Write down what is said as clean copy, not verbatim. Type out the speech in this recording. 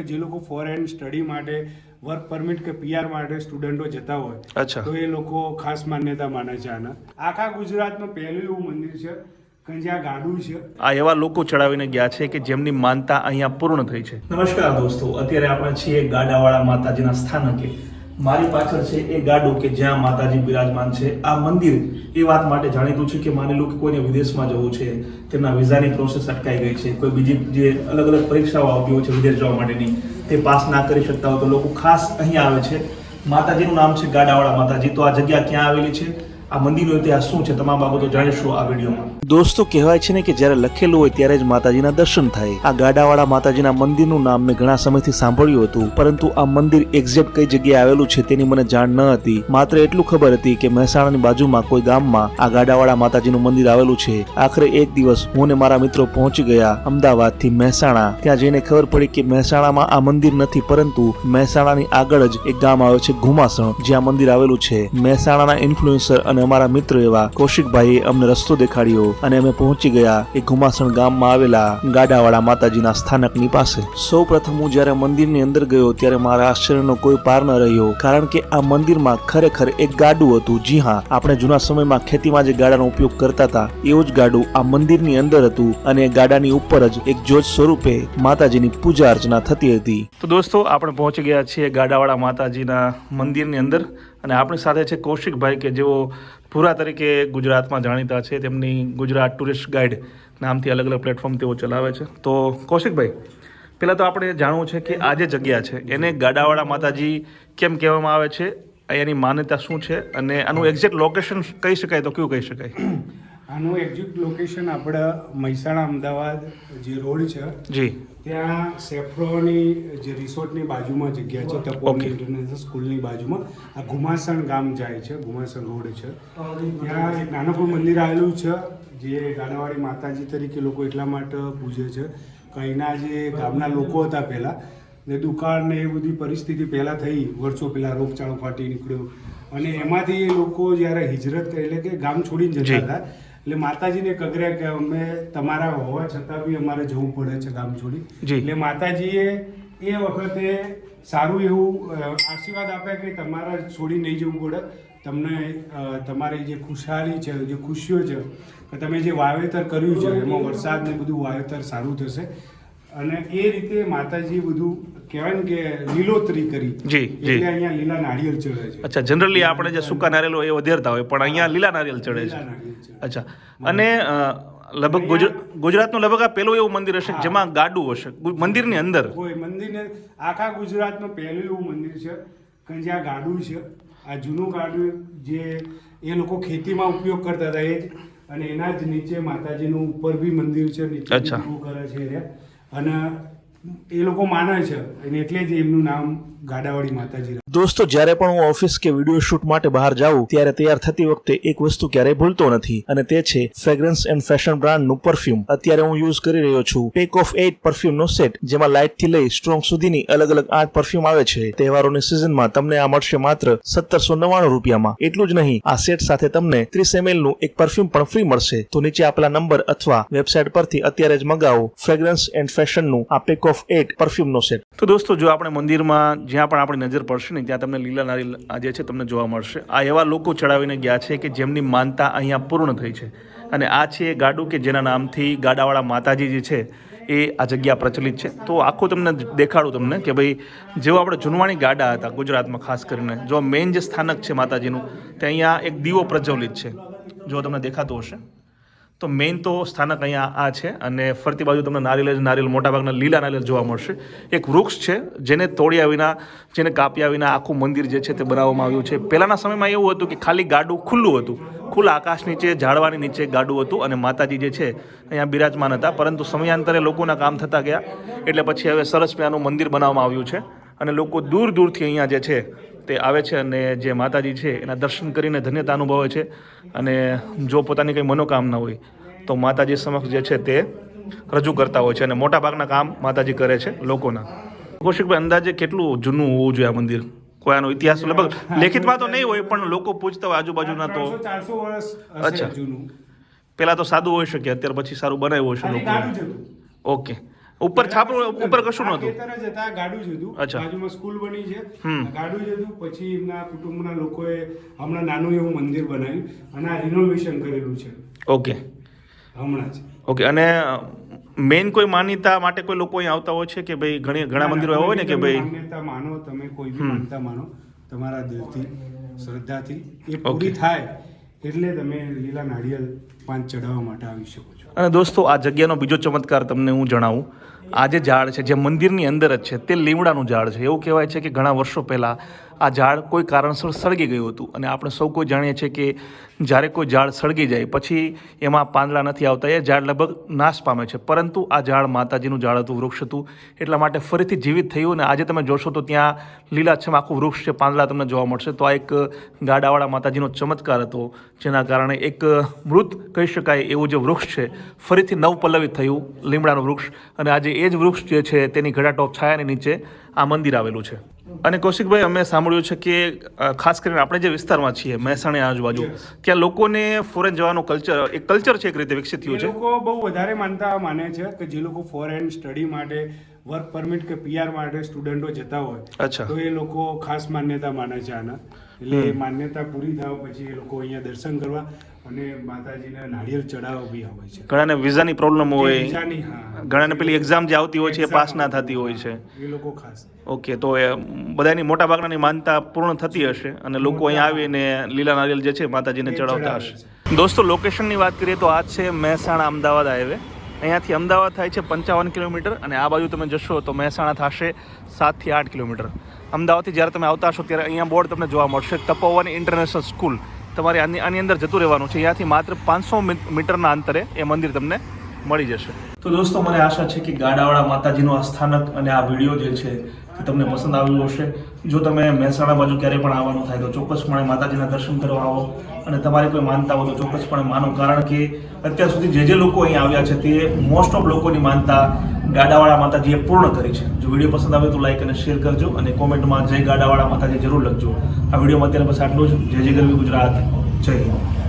જે લોકો foreign study માટે વર્ક પરમિટ કે પીઆર માટે સ્ટુડન્ટો જતા હોય તો એ લોકો ખાસ માન્યતા માને છે આના. આખા ગુજરાતમાં પહેલું એવું મંદિર છે કે જ્યાં ગાડું છે. આ એવા લોકો ચડાવીને ગયા છે કે જેમની માનતા અહીંયા પૂર્ણ થઈ છે. નમસ્કાર દોસ્તો, અત્યારે આપણે છીએ ગાડાવાળા માતાજીના સ્થાનકે. મારી પાછળ છે એ ગાડું કે જ્યાં માતાજી બિરાજમાન છે. આ મંદિર એ વાત માટે જાણીતું છે કે માની લો કે કોઈને વિદેશમાં જવું છે, તેમના વિઝાની પ્રોસેસ અટકાઈ ગઈ છે, કોઈ બીજી જે અલગ અલગ પરીક્ષાઓ આવતી હોય છે વિદેશ જવા માટેની, તે પાસ ના કરી શકતા હોય તો લોકો ખાસ અહીંયા આવે છે. માતાજીનું નામ છે ગાડાવાળા માતાજી. તો આ જગ્યા ક્યાં આવેલી છે, આ મંદિરનો ઇતિહાસ શું છે, તમામ બાબતો જાણીશું આ વિડીયોમાં. દોસ્તો, કહેવાય છે ને કે જ્યારે લખેલું હોય ત્યારે જ માતાજીના દર્શન થાય. આ ગાડાવાળા માતાજીના મંદિરનું નામ મેં ઘણા સમયથી સાંભળ્યું હતું, પરંતુ આ મંદિર એક્ઝેક્ટ કઈ જગ્યાએ આવેલું છે તેની મને જાણ ન હતી. માત્ર એટલું ખબર હતી કે મહેસાણાની બાજુમાં કોઈ ગામમાં આ ગાડાવાળા માતાજીનું મંદિર આવેલું છે. આખરે એક દિવસ હું ને મારા મિત્રો પહોંચી ગયા અમદાવાદથી મહેસાણા. ત્યાં જઈને ખબર પડી કે મહેસાણામાં આ મંદિર નથી, પરંતુ મહેસાણાની આગળ જ એક ગામ આવે છે ઘુમાસણ, જ્યાં મંદિર આવેલું છે. મહેસાણાના ઇન્ફ્લુએન્સર અને અમારા મિત્ર એવા કૌશિકભાઈએ અમને રસ્તો દેખાડ્યો અને અમે પહોંચી ગયા એ ઘુમાસણ ગામમાં આવેલા ગાડાવાળા માતાજીના સ્થાનકની પાસે. સૌ પ્રથમ હું જ્યારે મંદિરની અંદર ગયો ત્યારે મારા આશ્ચર્યનો કોઈ પાર ન રહ્યો, કારણ કે આ મંદિરમાં ખરેખર એક ગાડું હતું. જી હા, આપણે જૂના સમયમાં ખેતીમાં જે ગાડાનો ઉપયોગ કરતા હતા એવું જ ગાડું આ મંદિરની અંદર હતું, અને એ ગાડાની ઉપર જ એક જ્યોત સ્વરૂપે માતાજીની પૂજા અર્ચના થતી હતી. તો દોસ્તો, આપણે પહોંચી ગયા છીએ ગાડાવાળા માતાજીના મંદિરની અંદર, અને આપણી સાથે છે કૌશિકભાઈ કે જેઓ પૂરા તરીકે ગુજરાતમાં જાણીતા છે. તેમની ગુજરાત ટુરિસ્ટ ગાઈડ નામથી અલગ અલગ પ્લેટફોર્મ તેઓ ચલાવે છે. તો કૌશિકભાઈ, પહેલાં તો આપણે જાણવું છે કે આ જે જગ્યા છે એને ગાડાવાળા માતાજી કેમ કહેવામાં આવે છે, અહીંયાની માન્યતા શું છે, અને આનું એક્ઝેક્ટ લોકેશન કહી શકાય તો કયું કહી શકાય? આનું એક્ઝેક્ટ લોકેશન આપણા મહેસાણા અમદાવાદ જે રોડ છે જી, ત્યાં સેફ્રોની જે રિસોર્ટની બાજુમાં જગ્યા છે, તપોવન ઇન્ટરનેશનલ સ્કૂલની બાજુમાં આ ઘુમાસણ ગામ જાય છે, ઘુમાસણ રોડ છે. ત્યાં એક નાનકડું મંદિર આવેલું છે જે ગાડાવાળી માતાજી તરીકે લોકો એટલા માટે પૂજે છે કે અહીંના જે ગામના લોકો હતા પહેલાં, ને દુકાળ ને એ બધી પરિસ્થિતિ પહેલાં થઈ, વર્ષો પહેલાં રોગચાળો ફાટી નીકળ્યો, અને એમાંથી એ લોકો જ્યારે હિજરત કરી, એટલે કે ગામ છોડીને જતા હતા, એટલે માતાજીને કગર્યા કે અમે તમારા હોવા છતાં બી અમારે જવું પડે છે ગામ છોડી. એટલે માતાજીએ એ વખતે સારું એવું આશીર્વાદ આપ્યા કે તમારા છોડી નહીં જવું પડે, તમને તમારી જે ખુશહાલી છે, જે ખુશીઓ છે, કે તમે જે વાવેતર કર્યું છે એમાં વરસાદ ને બધું વાવેતર સારું થશે. અને એ રીતે માતાજી બધું કહેવાય ને કે લીલોતરી કરી, એટલે અહીંયા લીલા નાળિયેર ચડે છે. અચ્છા, જનરલી આપણે જે સૂકા નારિયેલ હોય એ વધેરતા હોય, પણ અહીંયા લીલા નારિયેલ ચડે છે. અચ્છા, અને લગભગ ગુજરાતનું લગભગ આ પહેલું એવું મંદિર હશે જેમાં ગાડું હશે મંદિરની અંદર. કોઈ મંદિરને આખા ગુજરાતમાં પહેલું એવું મંદિર છે કે જ્યાં ગાડું છે. આ જૂનું ગાડું જે એ લોકો ખેતીમાં ઉપયોગ કરતા હતા એ જ, અને એના જ નીચે માતાજીનું ઉપર બી મંદિર છે, નીચે કરે છે, અને એ લોકો માને છે, અને એટલે જ એમનું નામ ગાડાવાળી માતાજી. દોસ્તો, જ્યારે પણ હું ઓફિસ કે વિડીયો શૂટ માટે બહાર જાઉં ત્યારે તૈયાર થતી વખતે એક વસ્તુ ક્યારેય ભૂલતો નથી, અને તે છે ફ્રેગ્રન્સ એન્ડ ફેશન બ્રાન્ડનું પરફ્યુમ. અત્યારે હું યુઝ કરી રહ્યો છું પેક ઓફ 8 પરફ્યુમનો સેટ, જેમાં લાઇટ થી લઈ સ્ટ્રોંગ સુધીની અલગ અલગ 8 પરફ્યુમ આવે છે. તહેવારોની સિઝનમાં તમને આ મળશે માત્ર 1799 રૂપિયામાં. એટલું જ નહીં, આ સેટ સાથે તમને 30 ml નું એક પરફ્યુમ પણ ફ્રી મળશે. તો નીચે આપેલા નંબર અથવા વેબસાઇટ પરથી અત્યારે જ મંગાવો ફ્રેગ્રન્સ એન્ડ ફેશનનું આ પેક ઓફ 8 પરફ્યુમનો સેટ. તો દોસ્તો, જો આપણે મંદિરમાં જ્યાં પણ આપણી નજર પડશે ને ત્યાં તમને લીલા નારિયેલ આ જે છે તમને જોવા મળશે. આ એવા લોકો ચડાવીને ગયા છે કે જેમની માનતા અહીંયા પૂર્ણ થઈ છે, અને આ છે ગાડું કે જેના નામથી ગાડાવાળા માતાજી જે છે એ આ જગ્યા પ્રચલિત છે. તો આખું તમને દેખાડું તમને કે ભાઈ જેવો આપણે જૂનવાણી ગાડા હતા ગુજરાતમાં, ખાસ કરીને જો મેઇન જે સ્થાનક છે માતાજીનું, તે અહીંયા એક દીવો પ્રજ્વલિત છે, જો તમને દેખાતું હશે. તો મેઇન તો સ્થાનક અહીંયા આ છે, અને ફરતી બાજુ તમને નારિયેલ મોટાભાગના લીલા નારિયેલ જોવા મળશે. એક વૃક્ષ છે જેને તોડ્યા વિના, જેને કાપ્યા વિના આખું મંદિર જે છે તે બનાવવામાં આવ્યું છે. પહેલાંના સમયમાં એવું હતું કે ખાલી ગાડું ખુલ્લું હતું, ખુલ્લા આકાશ નીચે ઝાડવાની નીચે ગાડું હતું, અને માતાજી જે છે અહીંયા બિરાજમાન હતા. પરંતુ સમયાંતરે લોકોના કામ થતા ગયા, એટલે પછી હવે સરસ મજાનું મંદિર બનાવવામાં આવ્યું છે, અને લોકો દૂર દૂરથી અહીંયા જે છે તે આવે છે, અને જે માતાજી છે એના દર્શન કરીને ધન્યતા અનુભવે છે. અને જો પોતાની કંઈ મનોકામના હોય તો માતાજી સમક્ષ જે છે તે રજૂ કરતા હોય છે, અને મોટાભાગના કામ માતાજી કરે છે લોકોના. કૌશિકભાઈ, અંદાજે કેટલું જૂનું હોવું જોઈએ આ મંદિર? કોઈ આનો ઇતિહાસ લગભગ લેખિતમાં તો નહીં હોય, પણ લોકો પૂછતા હોય આજુબાજુના તો. 400 વર્ષ. અચ્છા, જૂનું. પહેલાં તો સાદું હોઈ શકે, અત્યારે પછી સારું બનાવ્યું હશે લોકો. ઓકે, ઉપર છાપરું ઉપર કશું નહોતું. ખેતર જ હતા, ગાડું જ હતું. અચ્છા. બાજુમાં સ્કૂલ બની છે, હમ. ગાડું જ હતું. પછી એમના કુટુંબના લોકોએ હમણાં નાનું એવું મંદિર બનાવ્યું અને આ રિનોવેશન કરેલું છે ઓકે હમણાં જ. ઓકે. અને મેઇન કોઈ માન્યતા માટે કોઈ લોકો અહીં આવતા હોય છે કે ભાઈ ઘણા મંદિરો એવા હોય ને કે ભાઈ માન્યતા માનો, તમે કોઈ બી માનતા માનો, તમારા દિલથી શ્રદ્ધાથી એ Okay. પૂરી થાય એટલે તમે લીલા નાળિયેર પાન ચડાવવા માટે આવી શકો છો. અને દોસ્તો આ જગ્યાનો બીજો ચમત્કાર તમને હું જણાવું. આ જે ઝાડ છે જે મંદિરની અંદર જ છે તે લીમડાનું ઝાડ છે. એવું કહેવાય છે કે ઘણા વર્ષો પહેલાં આ ઝાડ કોઈ કારણસર સળગી ગયું હતું અને આપણે સૌ કોઈ જાણીએ છીએ કે જ્યારે કોઈ ઝાડ સળગી જાય પછી એમાં પાંદડા નથી આવતા, એ ઝાડ લગભગ નાશ પામે છે. પરંતુ આ ઝાડ માતાજીનું ઝાડ હતું, વૃક્ષ હતું, એટલા માટે ફરીથી જીવિત થયું અને આજે તમે જોશો તો ત્યાં લીલાછમ આખું વૃક્ષ છે, પાંદડા તમને જોવા મળશે. તો આ એક ગાડાવાળા માતાજીનો ચમત્કાર હતો જેના કારણે એક મૃત કહી શકાય એવું જે વૃક્ષ છે ફરીથી નવપલ્લવિત થયું, લીમડાનું વૃક્ષ. અને આજે એ જ વૃક્ષ જે છે તેની ઘટાટોપ છાયાની નીચે આ મંદિર આવેલું છે. અને કૌશિકભાઈ, અમે સાંભળ્યું છે કે ખાસ કરીને આપણે જે વિસ્તારમાં છીએ મહેસાણી આજુબાજુ, ત્યાં લોકોને ફોરેન જવાનું કલ્ચર છે એક રીતે વિકસિત થયું એ છે. લોકો બહુ વધારે માને છે કે જે લોકો ફોરેન સ્ટડી માટે, વર્ક પરમિટ કે PR માટે સ્ટુડન્ટો જતા હોય, અચ્છા. તો એ લોકો ખાસ માન્યતા માને છે આના. એટલે એ માન્યતા પૂરી થાય પછી એ લોકો અહીંયા દર્શન કરવા અને માતાજીને નાળિયેર ચડાવવા બી આવે છે. ઘણાને વિઝાની પ્રોબ્લેમ હોય, વિઝાની, હા. ઘણાને પેલી એક્ઝામ જે આવતી હોય છે એ પાસ ના થતી હોય છે. એ લોકો ખાસ ઓકે. તો એ બધાની મોટા ભાગનાની માનતા પૂર્ણ થતી હશે અને લોકો અહીં આવીને લીલા નારિયેલ જે છે માતાજીને એ ચડાવતા ચડાવે હશે. દોસ્તો, લોકેશનની વાત કરીએ તો આ છે મહેસાણા અમદાવાદ હાઈવે. અહીંયાથી અમદાવાદ થાય છે 55 કિલોમીટર અને આ બાજુ તમે જશો તો મહેસાણા થશે 7 થી 8 કિલોમીટર. અમદાવાદથી જ્યારે તમે આવતા હશો ત્યારે અહીંયા બોર્ડ તમને જોવા મળશે, તપોવન ઇન્ટરનેશનલ સ્કૂલ. તમારે આની અંદર જતું રહેવાનું છે. અહીંયાથી માત્ર 500 મીટરના અંતરે એ મંદિર તમને મળી જશે. તો દોસ્તો, મને આશા છે કે ગાડાવાળા માતાજીનું આ સ્થાનક અને આ વિડીયો જે છે તે તમને પસંદ આવ્યું હશે. જો તમે મહેસાણા બાજુ ક્યારેય પણ આવવાનું થાય તો ચોક્કસપણે માતાજીના દર્શન કરવા આવો અને તમારી કોઈ માનતા હોય તો ચોક્કસપણે માનો. કારણ કે અત્યાર સુધી જે લોકો અહીં આવ્યા છે તે મોસ્ટ ઓફ લોકોની માનતા ગાડાવાળા માતાજીએ પૂર્ણ કરી છે. જો વિડીયો પસંદ આવે તો લાઈક અને શેર કરજો અને કોમેન્ટમાં જય ગાડાવાળા માતાજી જરૂર લખજો. આ વિડીયોમાં અત્યારે બસ આટલું જ. જય જય ગરવી ગુજરાત, જય હિન્દ.